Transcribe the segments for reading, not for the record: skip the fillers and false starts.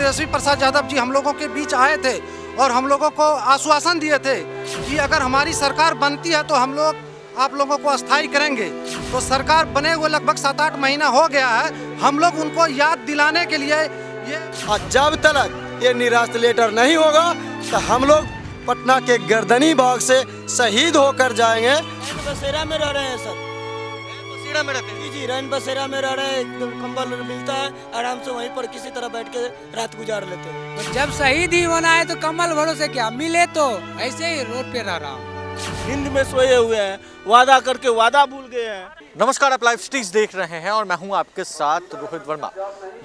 तेजस्वी प्रसाद यादव जी हम लोगों के बीच आए थे और हम लोगों को आश्वासन दिए थे कि अगर हमारी सरकार बनती है तो हम लोग आप लोगों को अस्थायी करेंगे। तो सरकार बने हुए लगभग 7-8 महीना हो गया है। हम लोग उनको याद दिलाने के लिए जब तक ये निराश्र लेटर नहीं होगा तो हम लोग पटना के गर्दनी बाग से शहीद होकर जाएंगे। बसेरा में रह रहे हैं सर, बसेरा में रहते हैं। जी रैन बसेरा में रह रहे हैं, कंबल मिलता है, आराम से वहीं पर किसी तरह बैठ के रात गुजार लेते हैं। जब शहीद ही होना है तो कम्बल भरोसे क्या मिले, तो ऐसे ही रोड पे रह रहा हूँ। नींद में सोए हुए हैं, वादा करके वादा भूल गए हैं। नमस्कार, आप लाइव स्टिक्स देख रहे हैं और मैं हूं आपके साथ रोहित वर्मा।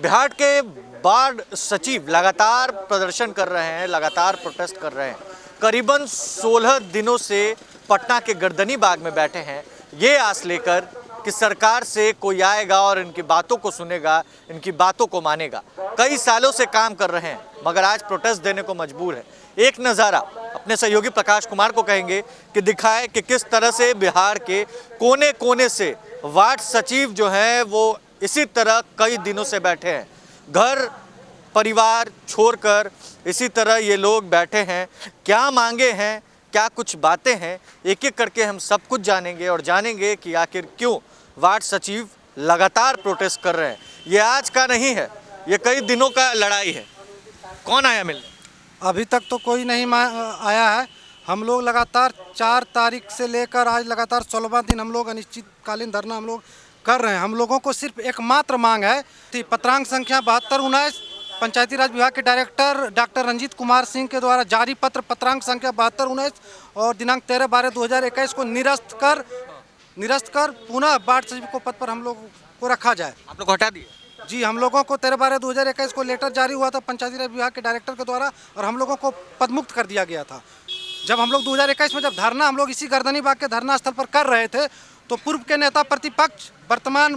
बिहार के बाढ़ सचिव लगातार प्रदर्शन कर रहे हैं, लगातार प्रोटेस्ट कर रहे हैं। करीबन 16 दिनों से पटना के गर्दनी बाग में बैठे हैं, ये आस लेकर कि सरकार से कोई आएगा और इनकी बातों को सुनेगा, इनकी बातों को मानेगा। कई सालों से काम कर रहे हैं मगर आज प्रोटेस्ट देने को मजबूर है। एक नज़ारा अपने सहयोगी प्रकाश कुमार को कहेंगे कि दिखाए कि किस तरह से बिहार के कोने कोने से वार्ड सचिव जो हैं वो इसी तरह कई दिनों से बैठे हैं। घर परिवार छोड़कर इसी तरह ये लोग बैठे हैं। क्या मांगे हैं, क्या कुछ बातें हैं, एक एक करके हम सब कुछ जानेंगे और जानेंगे कि आखिर क्यों वार्ड सचिव लगातार प्रोटेस्ट कर रहे हैं। ये आज का नहीं है, ये कई दिनों का लड़ाई है। कौन आया मिलने? अभी तक तो कोई नहीं आया है। हम लोग लगातार 4 तारीख से लेकर आज लगातार 16वां दिन हम लोग अनिश्चितकालीन धरना हम लोग कर रहे हैं। हम लोगों को सिर्फ एकमात्र मांग है कि पत्रांक संख्या 7219 पंचायती राज विभाग के डायरेक्टर डॉक्टर रंजीत कुमार सिंह के द्वारा जारी पत्र पत्रांक संख्या 7219 और दिनांक 13/12/2021 को निरस्त कर पुनः वार्ड सचिव को पद पर हम लोग को रखा जाए। आप लोग हटा दिए? जी, हम लोगों को 13/12/2021 को लेटर जारी हुआ था पंचायती राज विभाग के डायरेक्टर के द्वारा और हम लोगों को पदमुक्त कर दिया गया था। जब हम लोग 2021 में जब धरना हम लोग इसी गर्दनी बाग के धरना स्थल पर कर रहे थे तो पूर्व के नेता प्रतिपक्ष वर्तमान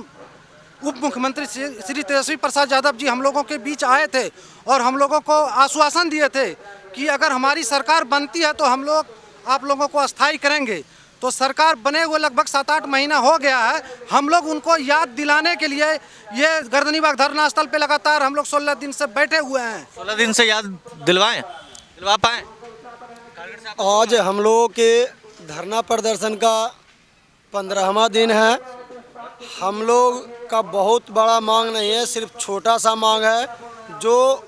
उप मुख्यमंत्री श्री तेजस्वी प्रसाद यादव जी हम लोगों के बीच आए थे और हम लोगों को आश्वासन दिए थे कि अगर हमारी सरकार बनती है तो हम लोग आप लोगों को अस्थायी करेंगे। तो सरकार बने हुए लगभग 7-8 महीना हो गया है। हम लोग उनको याद दिलाने के लिए ये गर्दनी बाग धरना स्थल पे लगातार हम लोग 16 दिन से बैठे हुए हैं। 16 दिन से याद दिलवा पाए? आज हम लोगों के धरना प्रदर्शन का 15वां दिन है। हम लोग का बहुत बड़ा मांग नहीं है, सिर्फ छोटा सा मांग है जो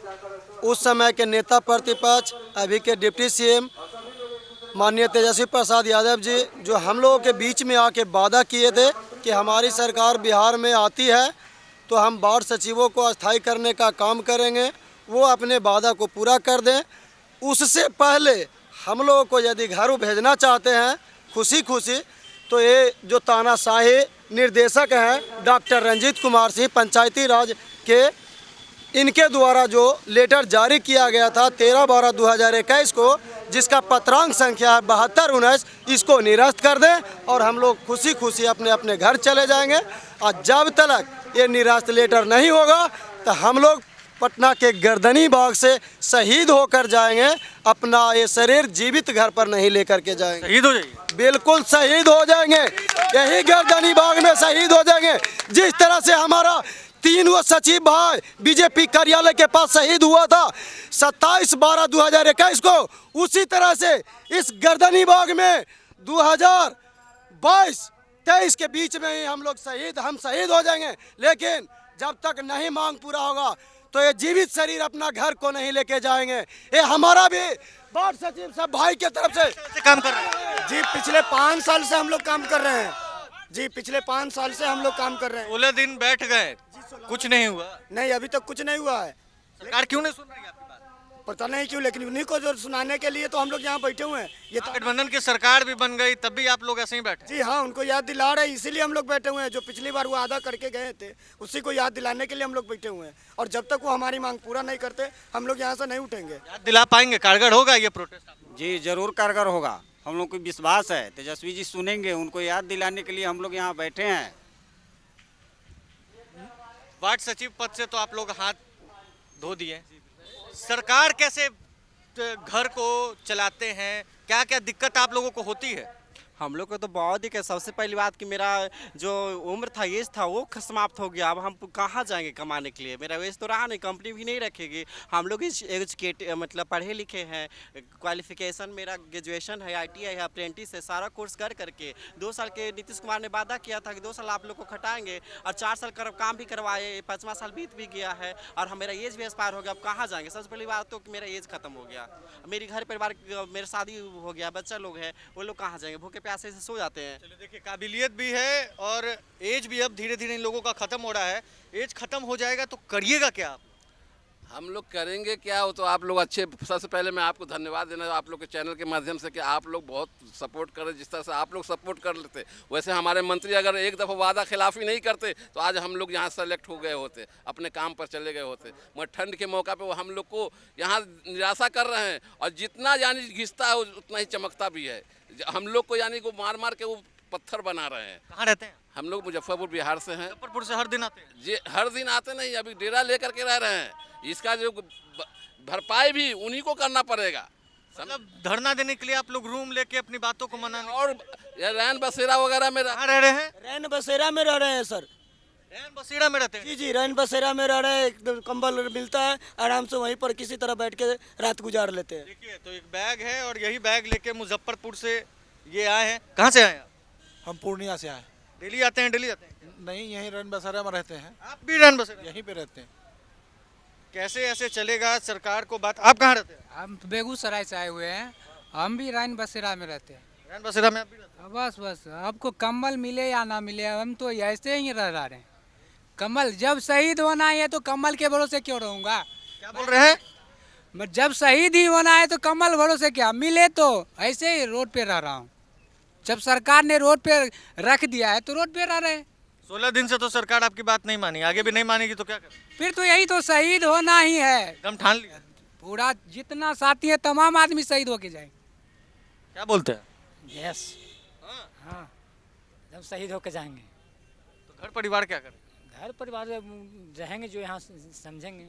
उस समय के नेता प्रतिपक्ष अभी के डिप्टी सीएम माननीय तेजस्वी प्रसाद यादव जी जो हम लोगों के बीच में आके वादा किए थे कि हमारी सरकार बिहार में आती है तो हम वार्ड सचिवों को अस्थायी करने का काम करेंगे, वो अपने वादा को पूरा कर दें। उससे पहले हम लोगों को यदि घर भेजना चाहते हैं खुशी खुशी तो ये जो तानाशाही निर्देशक हैं डॉक्टर रंजीत कुमार सिंह पंचायती राज के, इनके द्वारा जो लेटर जारी किया गया था 13/12/2021 को जिसका पत्रांक संख्या है 7219, इसको निरस्त कर दें और हम लोग खुशी खुशी अपने अपने घर चले जाएंगे। और जब तक ये निराश्र लेटर नहीं होगा तो हम लोग पटना के गर्दनी बाग से शहीद होकर जाएंगे। अपना ये शरीर जीवित घर पर नहीं लेकर के जाएंगे। शहीद हो जाइए? बिल्कुल शहीद हो जाएंगे, यही गर्दनी बाग में शहीद हो जाएंगे। जिस तरह से हमारा 3 सचिव भाई बीजेपी कार्यालय के पास शहीद हुआ था 27/12/2021 को, उसी तरह से इस गर्दनी बाग में 2022-23 के बीच में ही हम शहीद हो जाएंगे। लेकिन जब तक नहीं मांग पूरा होगा तो ये जीवित शरीर अपना घर को नहीं लेके जाएंगे। ये हमारा भी वार्ड सचिव सब भाई के तरफ से काम कर रहे हैं। जी पिछले 5 साल से हम लोग काम कर रहे हैं। जी पिछले 5 साल से हम लोग काम कर रहे हैं। 16 दिन बैठ गए, कुछ नहीं हुआ? नहीं, अभी तक कुछ नहीं हुआ है। सरकार क्यों नहीं सुन रही है आपकी बात? पता नहीं क्यों, लेकिन उन्हीं को जो सुनाने के लिए तो हम लोग यहाँ बैठे हुए हैं। ये गठबंधन की सरकार भी बन गई तब भी आप लोग ऐसे ही बैठे? जी हाँ, उनको याद दिला रहे हैं, इसीलिए हम लोग बैठे हुए हैं। जो पिछली बार वो वादा करके गए थे उसी को याद दिलाने के लिए हम लोग बैठे हुए हैं। और जब तक वो हमारी मांग पूरा नहीं करते हम लोग यहाँ से नहीं उठेंगे। याद दिला पाएंगे? कारगर होगा ये प्रोटेस्ट? जी जरूर कारगर होगा, हम लोग को विश्वास है तेजस्वी जी सुनेंगे। उनको याद दिलाने के लिए हम लोग यहाँ बैठे हैं। वार्ड सचिव पद से तो आप लोग हाथ धो दिए, सरकार कैसे घर को चलाते हैं? क्या क्या दिक्कत आप लोगों को होती है? हम लोग को तो बहुत ही सबसे पहली बात कि मेरा जो उम्र था एज था वो समाप्त हो गया। अब हम कहाँ जाएंगे कमाने के लिए? मेरा एज तो रहा नहीं, कंपनी भी नहीं रखेगी। हम लोग एजुकेट मतलब पढ़े लिखे हैं, क्वालिफिकेशन मेरा ग्रेजुएशन है, ITI है, अप्रेंटिस है, सारा कोर्स कर करके 2 साल के नीतीश कुमार ने वादा किया था कि 2 साल आप लोग को खटाएंगे और 4 साल काम भी करवाए। 5वां साल बीत भी गया है और मेरा एज भी एक्सपायर हो गया। अब कहाँ जाएंगे? सबसे पहली बात तो कि मेरा एज खत्म हो गया, मेरी घर परिवार मेरा शादी हो गया, बच्चा लोग है, वो लोग कहाँ जाएंगे? भूखे प्यासे से सो जाते हैं। चलिए देखिए, काबिलियत भी है और एज भी अब धीरे धीरे इन लोगों का खत्म हो रहा है। एज खत्म हो जाएगा तो करिएगा क्या आप? हम लोग करेंगे क्या, वो तो आप लोग अच्छे। सबसे पहले मैं आपको धन्यवाद देना आप लोग के चैनल के माध्यम से कि आप लोग बहुत सपोर्ट कर रहे। जिस तरह से आप लोग सपोर्ट कर लेते, वैसे हमारे मंत्री अगर एक दफ़ा वादा खिलाफी नहीं करते तो आज हम लोग यहाँ सेलेक्ट हो गए होते, अपने काम पर चले गए होते। मगर ठंड के मौका पे वो हम लोग को यहाँ निराशा कर रहे हैं और जितना यानी घिसता है उतना ही चमकता भी है। हम लोग को यानी को मार मार के वो पत्थर बना रहे हैं। कहाँ रहते हैं? हम लोग मुजफ्फरपुर बिहार से हैं। मुजफ्फरपुर से हर दिन आते हैं? जी हर दिन आते नहीं, अभी डेरा लेकर के रह रहे हैं। इसका जो भरपाई भी उन्हीं को करना पड़ेगा। मतलब धरना देने के लिए आप लोग रूम लेके अपनी बातों को मनाने और ये रैन बसेरा वगैरह में कहाँ रह रहे हैं? रैन बसेरा में रह रहे हैं सर। रैन बसेरा में रहते हैं? जी जी, रैन बसेरा में रह रहे हैं। एकदम कंबल मिलता है, आराम से वहीं पर किसी तरह बैठ के रात गुजार लेते हैं। देखिए तो एक बैग है और यही बैग लेके मुजफ्फरपुर से ये आए हैं। कहाँ से आए हैं आप? हम पूर्णिया से आए। डेली आते हैं? डेली आते हैं? नहीं, यहीं रैन बसेरा में रहते हैं। आप भी रैन बसेरा? यहीं पे रहते हैं। कैसे ऐसे चलेगा सरकार को बात? आप कहाँ रहते हैं? हम तो बेगूसराय से आए हुए हैं, हम भी रैन बसेरा में रहते हैं। रैन बसेरा में आप भी रहते हैं? बस बस, आपको कम्बल मिले या ना मिले, हम तो ऐसे ही रह रहे हैं। कम्बल जब शहीद होना है तो कम्बल के भरोसे क्यों रहूँगा? क्या बोल रहे हैं? मैं जब शहीद ही होना है तो कम्बल भरोसे क्या, मिले तो ऐसे ही रोड पे रह रहा हूँ। जब सरकार ने रोड पे रख दिया है तो रोड पे रह रहे हैं। 16 दिन से तो सरकार आपकी बात नहीं मानी, आगे भी नहीं मानेगी तो क्या करें? फिर तो यही तो शहीद होना ही है। दम ठान लिया? पूरा जितना साथी है तमाम आदमी शहीद होके जाए। क्या बोलते हैं? यस, हाँ, जब शहीद होकर जाएंगे तो घर परिवार क्या करें? घर परिवार रहेंगे जो यहाँ समझेंगे।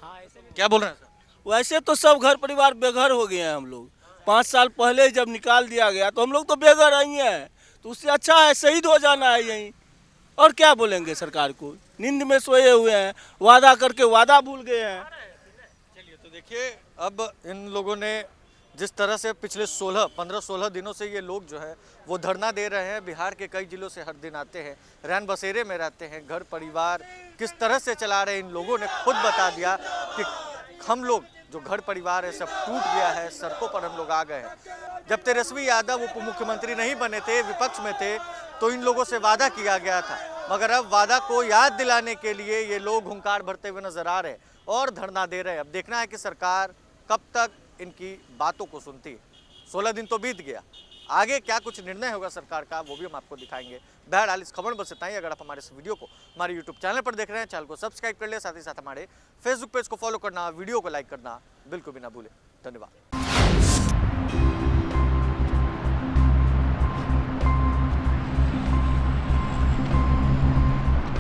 हाँ ऐसे क्या बोल रहे हैं सर? वैसे तो सब घर परिवार बेघर हो गए हैं। हम लोग 5 साल पहले जब निकाल दिया गया तो हम लोग तो बेघर ही हैं। तो उससे अच्छा है शहीद हो जाना है यहीं। और क्या बोलेंगे सरकार को? नींद में सोए हुए हैं, वादा करके वादा भूल गए हैं। चलिए तो देखिए, अब इन लोगों ने जिस तरह से पिछले 15-16 दिनों से ये लोग जो है वो धरना दे रहे हैं। बिहार के कई जिलों से हर दिन आते हैं, रैन बसेरे में रहते हैं, घर परिवार किस तरह से चला रहे हैं इन लोगों ने खुद बता दिया कि हम लोग जो घर परिवार है सब टूट गया है, सड़कों पर हम लोग आ गए हैं। जब तेजस्वी यादव उप मुख्यमंत्री नहीं बने थे, विपक्ष में थे, तो इन लोगों से वादा किया गया था, मगर अब वादा को याद दिलाने के लिए ये लोग हुंकार भरते हुए नजर आ रहे हैं और धरना दे रहे हैं। अब देखना है कि सरकार कब तक इनकी बातों को सुनती है। 16 दिन तो बीत गया, आगे क्या कुछ निर्णय होगा सरकार का वो भी हम आपको दिखाएंगे। बहरहाल इस खबर में बस इतना ही। अगर आप हमारे इस वीडियो को हमारे YouTube चैनल पर देख रहे हैं, चैनल को सब्सक्राइब कर ले, साथ ही साथ हमारे Facebook पेज को फॉलो करना, वीडियो को लाइक करना बिल्कुल भी ना भूलें। धन्यवाद।